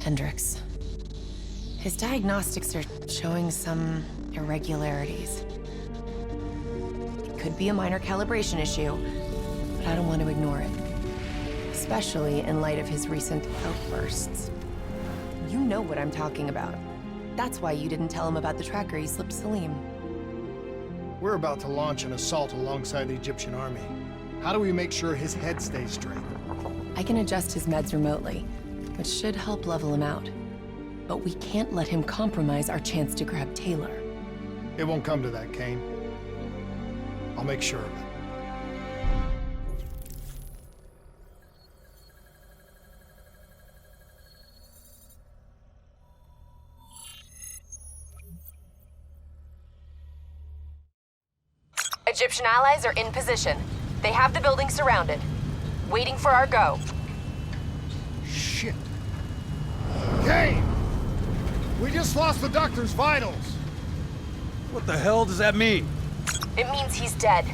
Hendrix. His diagnostics are showing some irregularities. It could be a minor calibration issue, but I don't want to ignore it. Especially in light of his recent outbursts. You know what I'm talking about. That's why you didn't tell him about the tracker he slipped Salim. We're about to launch an assault alongside the Egyptian army. How do we make sure his head stays straight? I can adjust his meds remotely, which should help level him out. But we can't let him compromise our chance to grab Taylor. It won't come to that, Kane. I'll make sure of it. Egyptian allies are in position. They have the building surrounded. Waiting for our go. Shit. Kane! We just lost the doctor's vitals. What the hell does that mean? It means he's dead.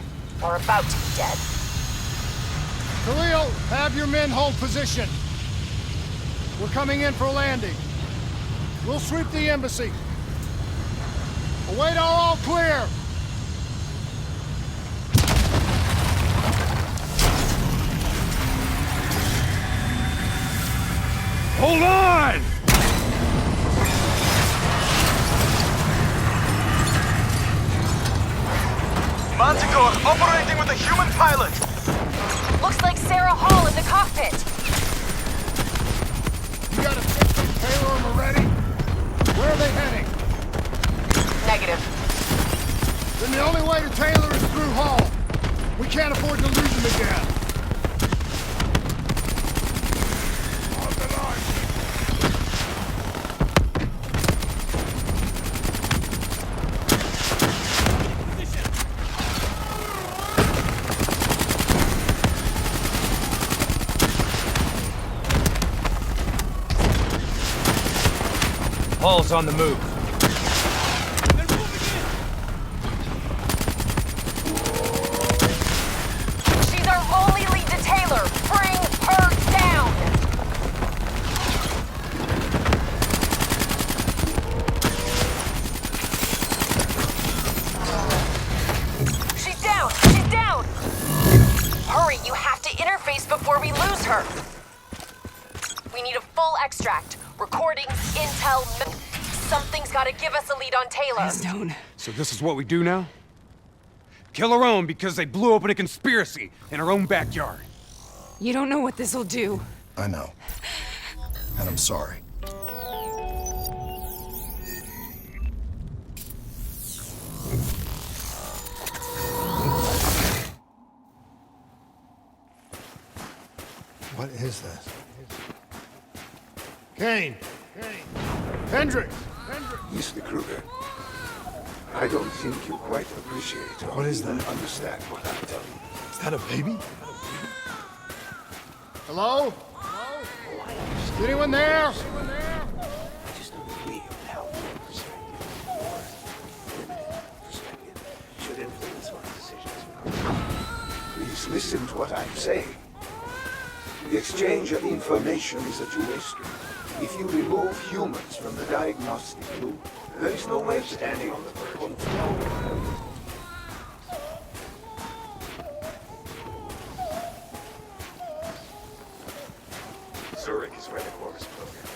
Or about to be dead. Khalil, have your men hold position. We're coming in for landing. We'll sweep the embassy. Await all clear. Hold on! Manticore operating with a human pilot! Looks like Sarah Hall in the cockpit! You got a fix on Taylor and Moretti? Where are they heading? Negative. Then the only way to Taylor is through Hall. We can't afford to lose him again. On the line. Hall's on the move. She's our only lead to Taylor! Bring her down! She's down! She's down! Hurry, you have to interface before we lose her! We need a full extract. Recordings, intel, something's gotta give us a lead on Taylor. Please don't. So this is what we do now? Kill our own because they blew open a conspiracy in our own backyard. You don't know what this'll do. I know. And I'm sorry. What is this? Kane! Hendrix! Mr. Kruger, I don't think you quite appreciate or What is even that? understand what I'm telling you. Is that a baby? Hello? Is anyone there? Just a real helpful perspective or limited perspective should influence our decisions. Please listen to what I'm saying. The exchange of information is a two-way street. If you remove humans from the diagnostic loop, there is no way of standing on the vertical flow. Zurich is where the core is programmed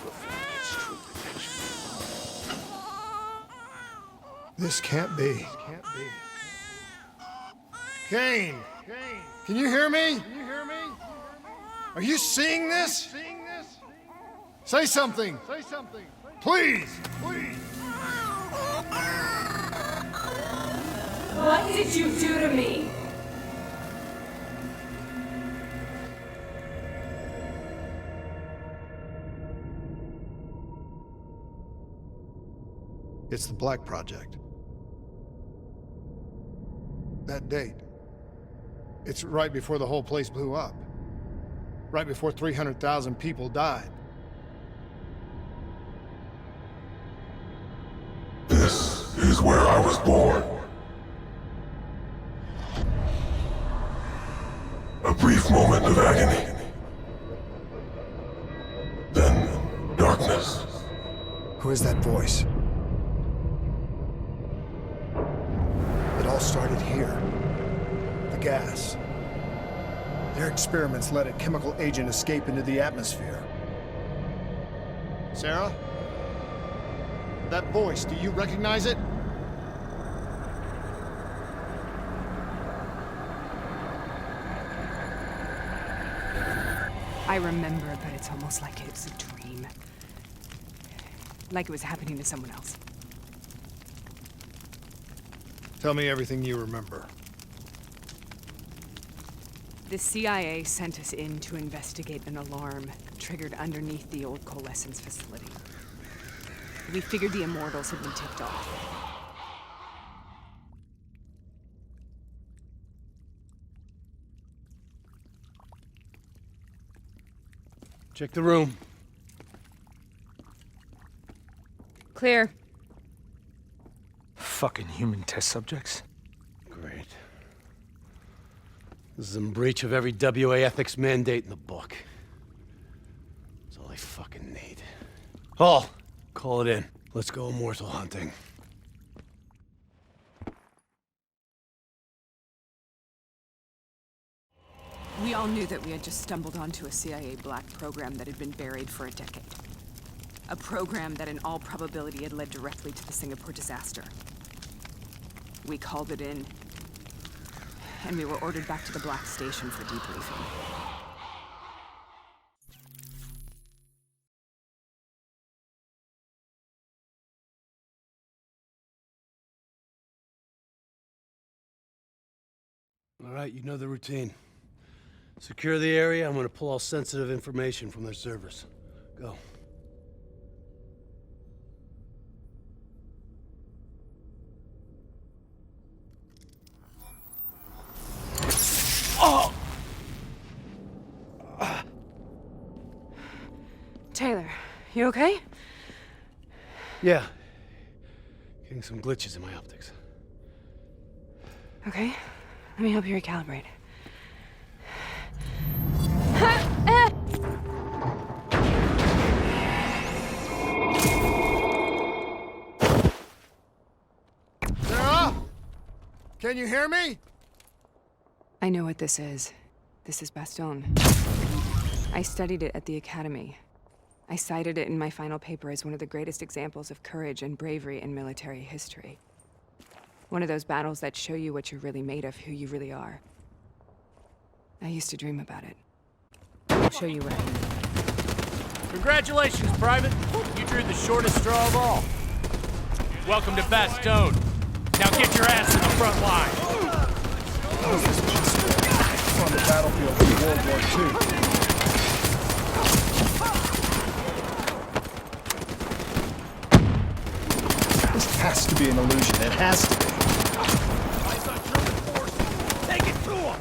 to affect its true potential. This can't be. Kane! Can you hear me? Are you seeing this? Say something! Please! What did you do to me? It's the Black Project. That date. It's right before the whole place blew up. Right before 300,000 people died. This is where I was born. A brief moment of agony. Then Who is that voice? It all started here. The gas. Their experiments let a chemical agent escape into the atmosphere. Sarah? That voice, do you recognize it? I remember, but it's almost like it's a dream. Like it was happening to someone else. Tell me everything you remember. The CIA sent us in to investigate an alarm triggered underneath the old coalescence facility. We figured the immortals had been tipped off. Check the room. Clear. Fucking human test subjects. Great. This is in breach of every WA ethics mandate in the book. That's all I fucking need. Hall, call it in. Let's go immortal hunting. We all knew that we had just stumbled onto a CIA Black program that had been buried for a decade. A program that in all probability had led directly to the Singapore disaster. We called it in, and we were ordered back to the Black station for debriefing. All right, you know the routine. Secure the area. I'm gonna pull all sensitive information from their servers. Go. Taylor, you okay? Yeah. Getting some glitches in my optics. Okay, let me help you recalibrate. Sarah? Can you hear me? I know what this is. This is Baston. I studied it at the academy. I cited it in my final paper as one of the greatest examples of courage and bravery in military history. One of those battles that show you what you're really made of, who you really are. I used to dream about it. I'll show you what I mean. Congratulations, Private. You drew the shortest straw of all. Welcome to Bastogne. Now get your ass to the front line. How is this possible? On the battlefield in World War II. This has to be an illusion. It has to be. Take it to him!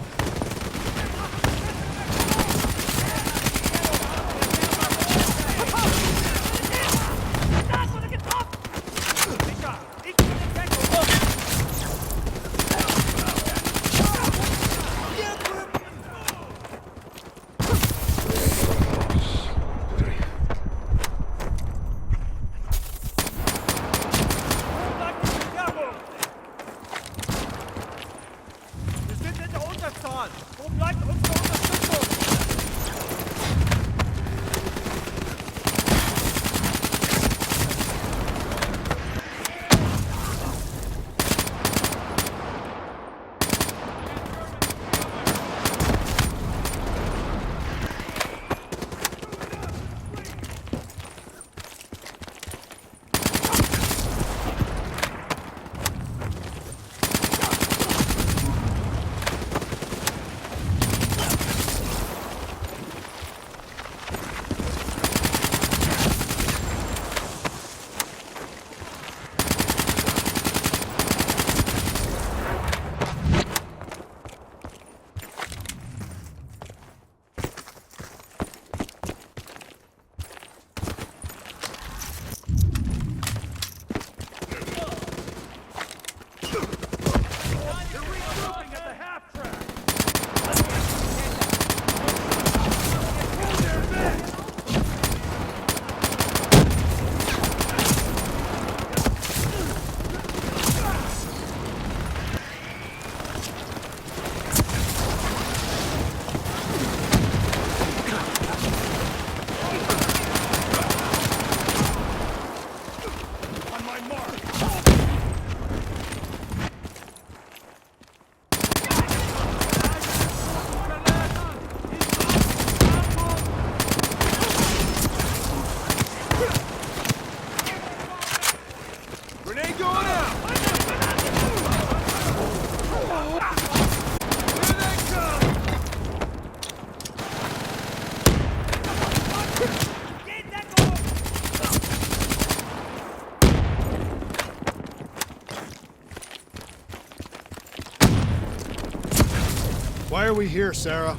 Why are we here, Sarah?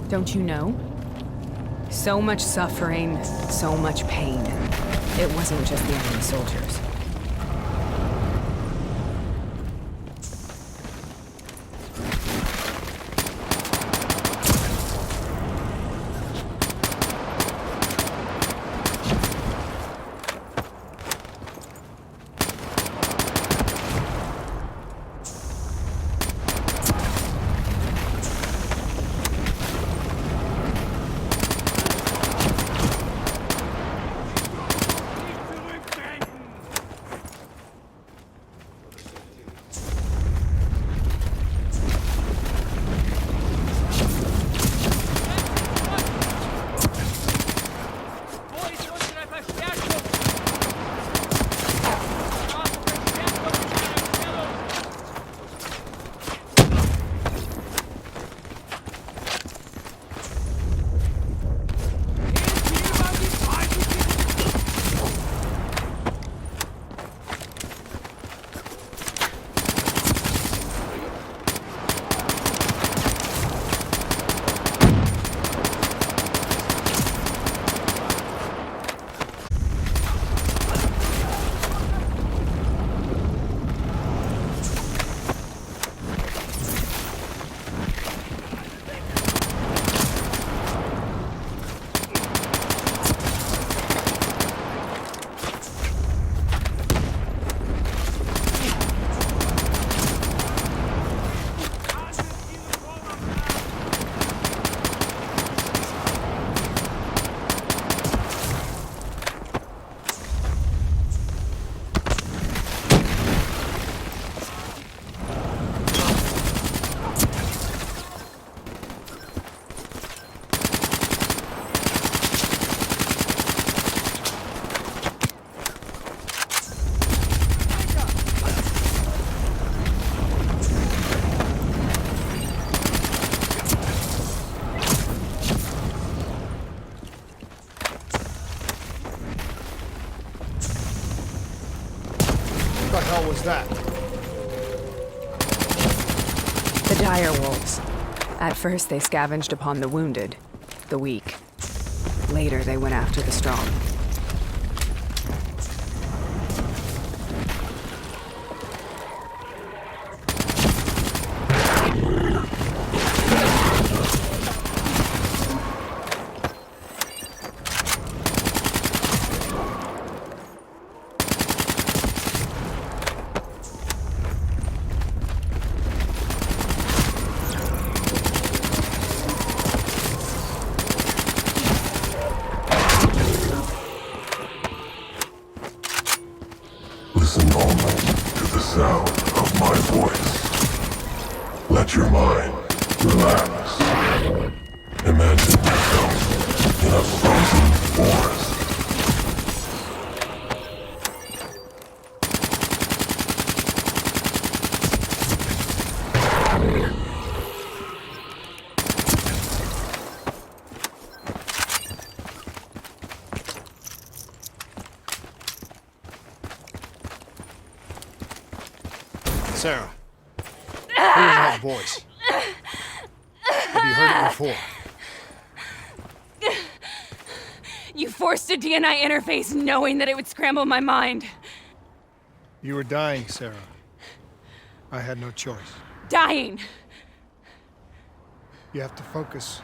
Don't you know? So much suffering, so much pain. It wasn't just the enemy soldiers. What the hell was that? The dire wolves. At first, they scavenged upon the wounded, the weak. Later, they went after the strong. Listen only to the sound of my voice. Let your mind relax. Imagine yourself in a frozen forest. Sarah, who is that voice? Have you heard it before? You forced a DNA interface knowing that it would scramble my mind. You were dying, Sarah. I had no choice. Dying! You have to focus.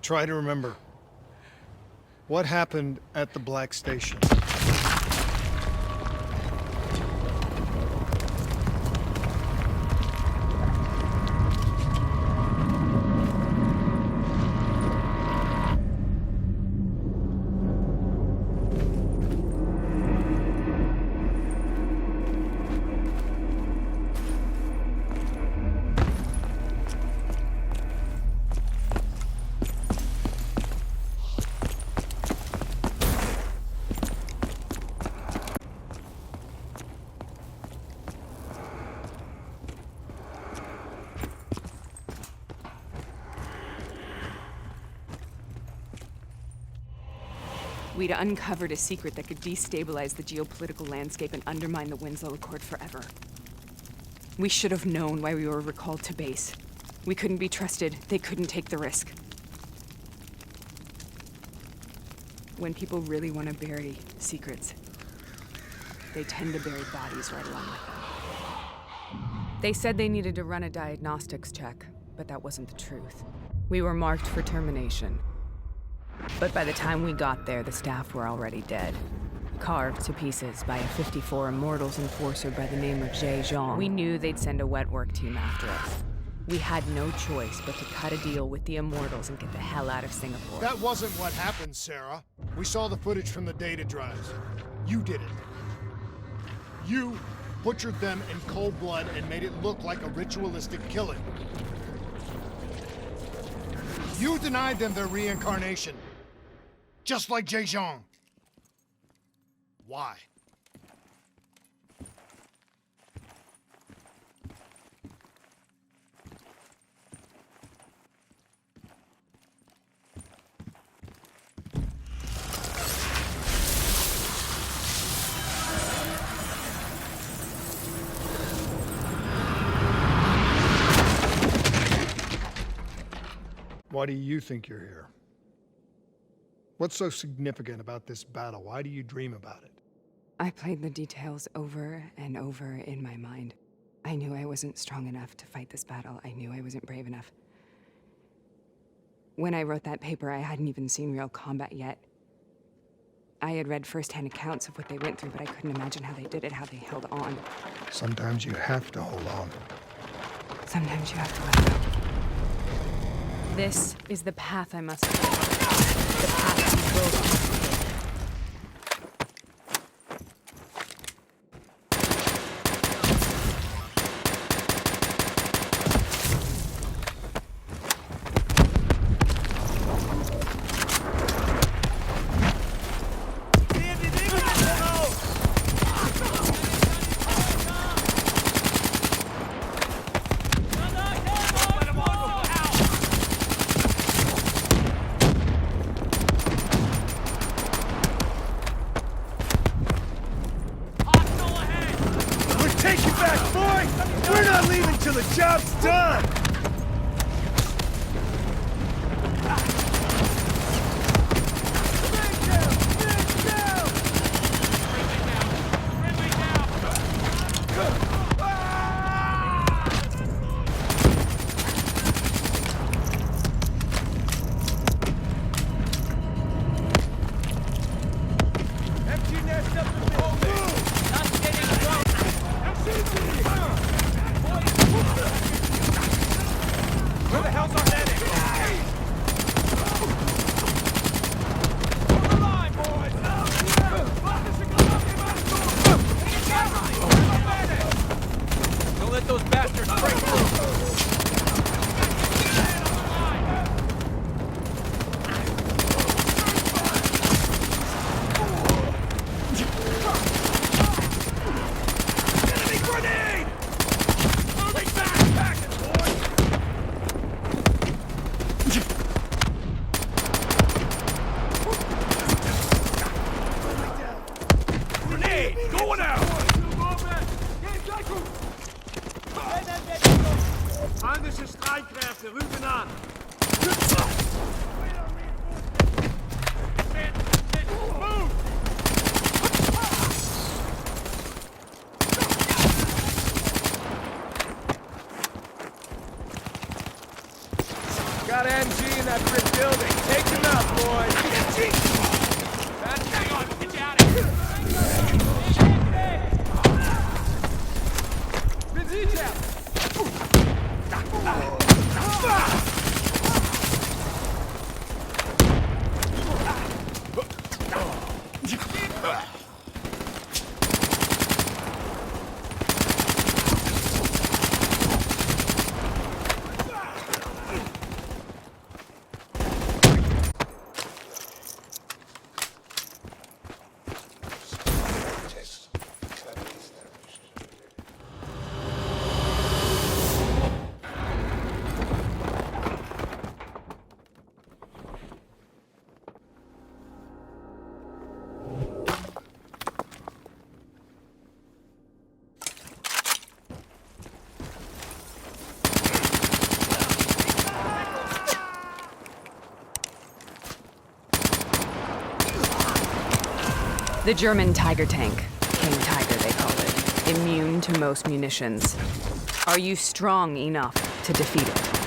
Try to remember. What happened at the Black Station? We'd uncovered a secret that could destabilize the geopolitical landscape and undermine the Winslow Accord forever. We should have known why we were recalled to base. We couldn't be trusted. They couldn't take the risk. When people really want to bury secrets, they tend to bury bodies right along with them. They said they needed to run a diagnostics check, but that wasn't the truth. We were marked for termination. But by the time we got there, the staff were already dead. Carved to pieces by a 54 Immortals enforcer by the name of Jean. We knew they'd send a wet work team after us. We had no choice but to cut a deal with the Immortals and get the hell out of Singapore. That wasn't what happened, Sarah. We saw the footage from the data drives. You did it. You butchered them in cold blood and made it look like a ritualistic killing. You denied them their reincarnation. Just like Jean. Why? Why do you think you're here? What's so significant about this battle? Why do you dream about it? I played the details over and over in my mind. I knew I wasn't strong enough to fight this battle. I knew I wasn't brave enough. When I wrote that paper, I hadn't even seen real combat yet. I had read first-hand accounts of what they went through, but I couldn't imagine how they did it, how they held on. Sometimes you have to hold on. Sometimes you have to let go. This is the path I must take. The path we both must take. Job's done! Got MG in that brick building. Take him out, boys. MG! Hang on, get you out of here. The German Tiger tank. King Tiger, they call it. Immune to most munitions. Are you strong enough to defeat it?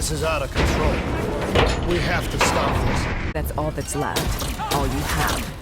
This is out of control. We have to stop this. That's all that's left. All you have.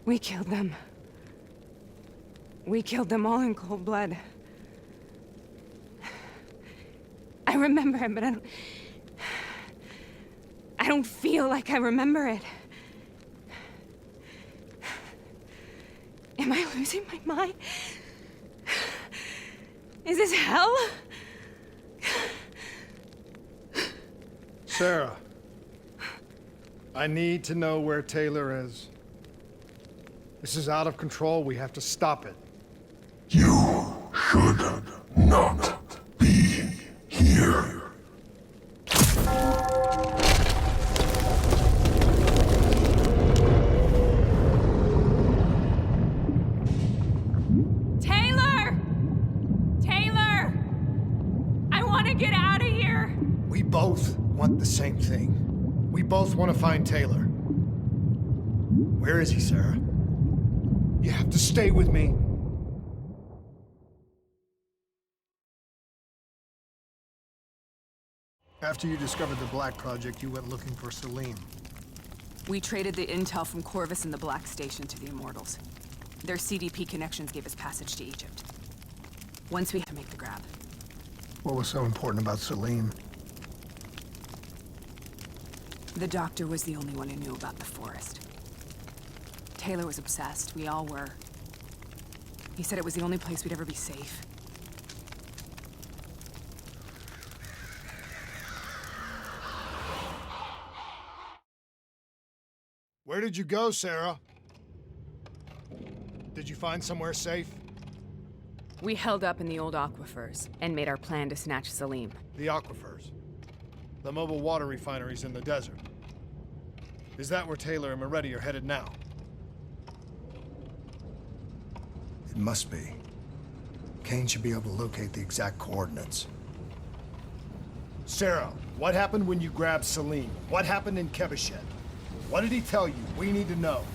We killed them. We killed them all in cold blood. I remember it, but I don't feel like I remember it. Am I losing my mind? Is this hell? Sarah, I need to know where Taylor is. This is out of control. We have to stop it. You should not be here. Taylor! Taylor! I want to get out of here! We both want the same thing. We both want to find Taylor. Where is he, Sarah? You have to stay with me. After you discovered the Black Project, you went looking for Salim. We traded the intel from Corvus and the Black Station to the Immortals. Their CDP connections gave us passage to Egypt. Once we had to make the grab. What was so important about Salim? The doctor was the only one who knew about the forest. Taylor was obsessed. We all were. He said it was the only place we'd ever be safe. Where did you go, Sarah? Did you find somewhere safe? We held up in the old aquifers and made our plan to snatch Salim. The aquifers. The mobile water refineries in the desert. Is that where Taylor and Moretti are headed now? It must be. Kane should be able to locate the exact coordinates. Sarah, what happened when you grabbed Salim? What happened in Kebashet? What did he tell you? We need to know.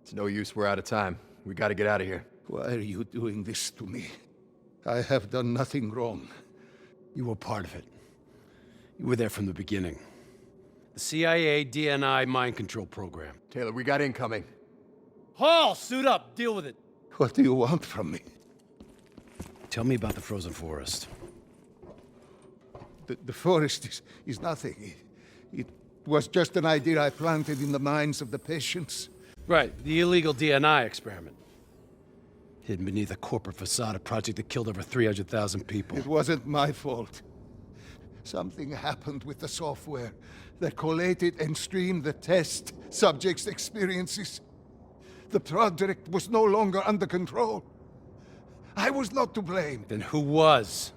It's no use, we're out of time. We gotta get out of here. Why are you doing this to me? I have done nothing wrong. You were part of it. You were there from the beginning. The CIA, DNI mind control program. Taylor, we got incoming. Hall, suit up, deal with it. What do you want from me? Tell me about the frozen forest. The forest is nothing. It was just an idea I planted in the minds of the patients. Right, the illegal DNI experiment. Hidden beneath a corporate facade, a project that killed over 300,000 people. It wasn't my fault. Something happened with the software that collated and streamed the test subjects' experiences. The project was no longer under control. I was not to blame. Then who was?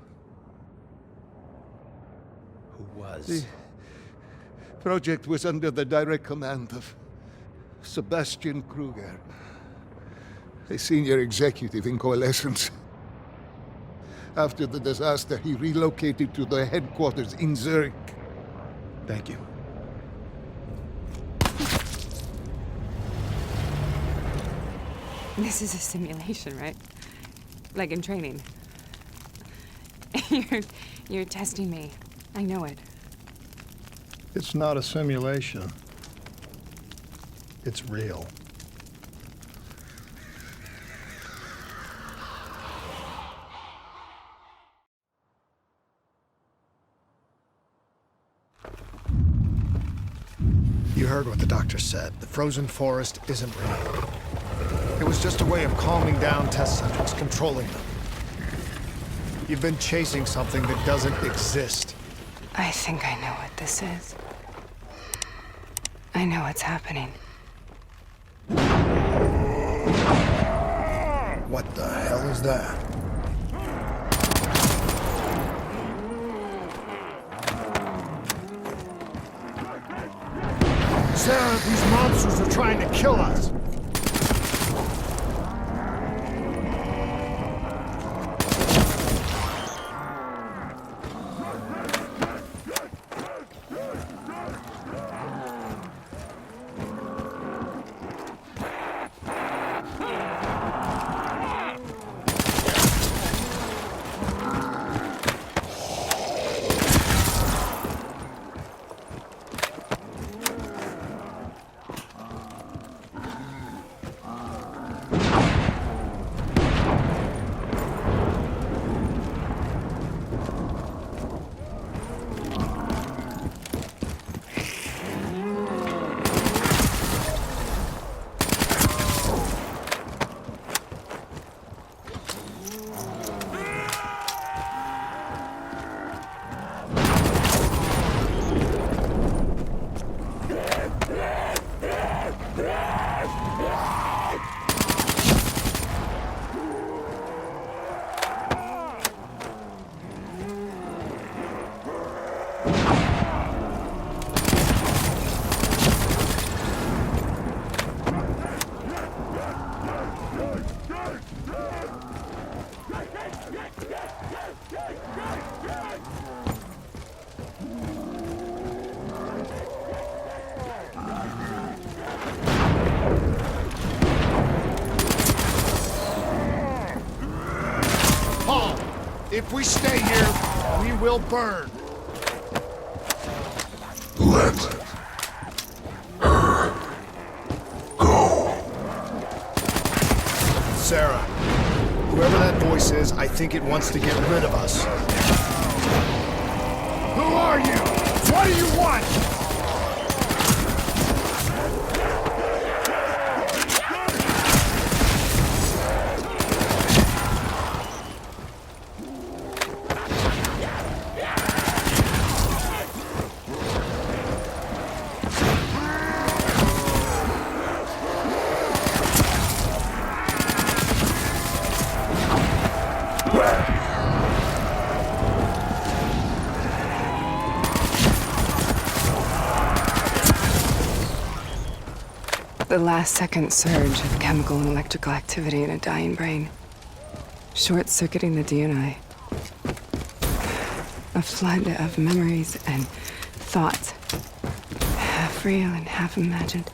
Who was? The project was under the direct command of Sebastian Kruger, a senior executive in Coalescence. After the disaster, he relocated to the headquarters in Zurich. Thank you. This is a simulation, right? Like in training. You're testing me. I know it. It's not a simulation. It's real. You heard what the doctor said. The frozen forest isn't real. It was just a way of calming down test subjects, controlling them. You've been chasing something that doesn't exist. I think I know what this is. I know what's happening. What the hell is that? Sarah, these monsters are trying to kill us! If we stay here, we will burn. Let her go. Sarah, whoever that voice is, I think it wants to get rid of us. Who are you? What do you want? The last-second surge of chemical and electrical activity in a dying brain. Short-circuiting the DNA. A flood of memories and thoughts. Half real and half imagined.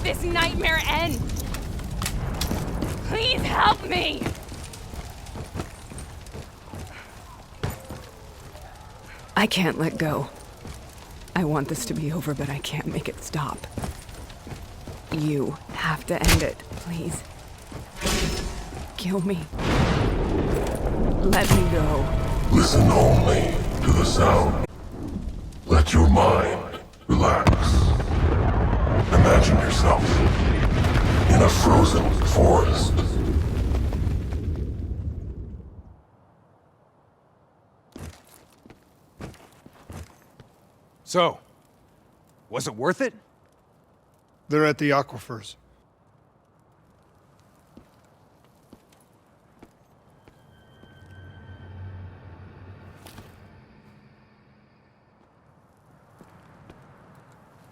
This nightmare end. Please help me. I can't let go. I want this to be over, but I can't make it stop. You have to end it, please. Kill me. Let me go. Listen only to the sound. Let your mind relax. Imagine yourself in a frozen forest. So, was it worth it? They're at the aquifers.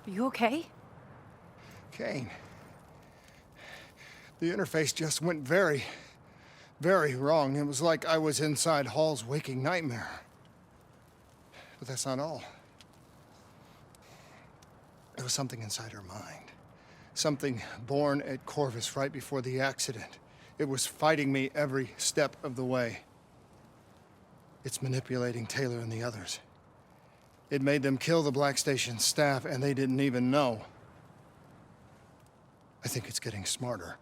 Are you okay? Kane. The interface just went very, very wrong. It was like I was inside Hall's waking nightmare. But that's not all. There was something inside her mind. Something born at Corvus right before the accident. It was fighting me every step of the way. It's manipulating Taylor and the others. It made them kill the Black Station staff, and they didn't even know. I think it's getting smarter.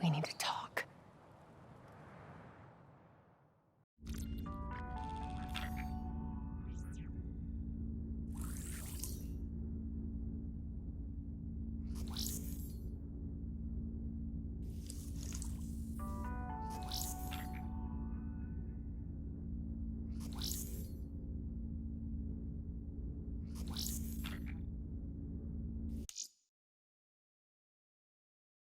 We need to talk.